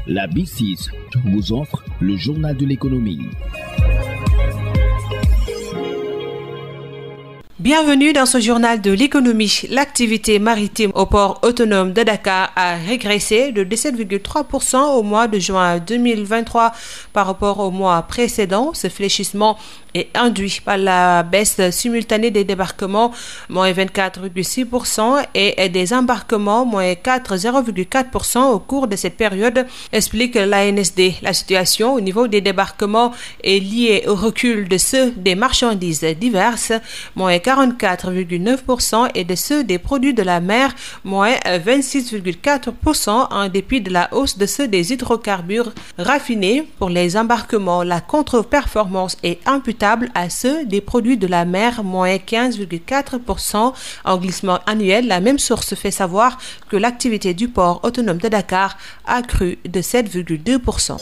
La B6 vous offre le journal de l'économie. Bienvenue dans ce journal de l'économie. L'activité maritime au port autonome de Dakar a régressé de 17,3% au mois de juin 2023 par rapport au mois précédent. Ce fléchissement est induit par la baisse simultanée des débarquements, moins 24,6%, et des embarquements, moins 0,4% au cours de cette période, explique l'ANSD. La situation au niveau des débarquements est liée au recul de ceux des marchandises diverses, moins 44,9%, et de ceux des produits de la mer, moins 26,4%, en dépit de la hausse de ceux des hydrocarbures raffinés. Pour les embarquements, la contre-performance est imputable à ceux des produits de la mer, moins 15,4%. En glissement annuel, la même source fait savoir que l'activité du port autonome de Dakar a crû de 7,2%.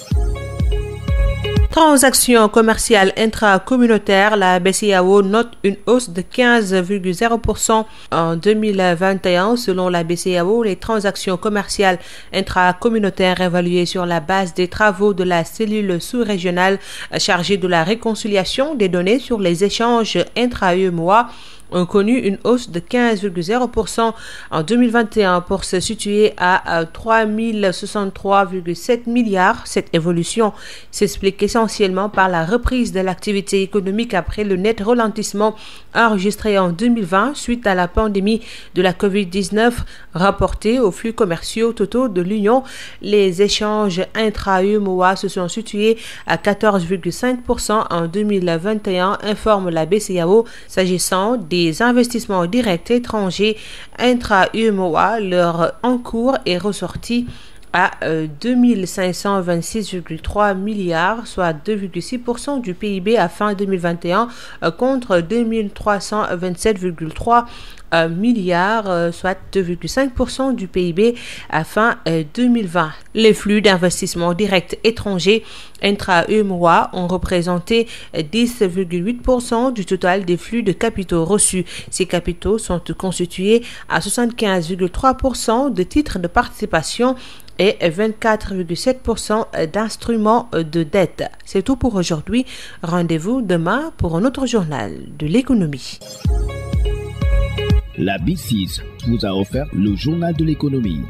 Transactions commerciales intracommunautaires, la BCEAO note une hausse de 15,0% en 2021. Selon la BCEAO, les transactions commerciales intracommunautaires évaluées sur la base des travaux de la cellule sous-régionale chargée de la réconciliation des données sur les échanges intra-UEMOA ont connu une hausse de 15,0% en 2021 pour se situer à 3063,7 milliards. Cette évolution s'explique essentiellement par la reprise de l'activité économique après le net ralentissement enregistré en 2020 suite à la pandémie de la COVID-19. Rapporté aux flux commerciaux totaux de l'Union, les échanges intra-UEMOA se sont situés à 14,5% en 2021, informe la BCEAO. S'agissant des investissements directs étrangers intra-UEMOA, leur encours est ressorti à 2526,3 milliards, soit 2,6% du PIB à fin 2021, contre 2327,3 milliards, soit 2,5% du PIB à fin 2020. Les flux d'investissement direct étrangers intra-UEMOA ont représenté 10,8% du total des flux de capitaux reçus. Ces capitaux sont constitués à 75,3% de titres de participation et 24,7% d'instruments de dette. C'est tout pour aujourd'hui. Rendez-vous demain pour un autre journal de l'économie. La B6 vous a offert le journal de l'économie.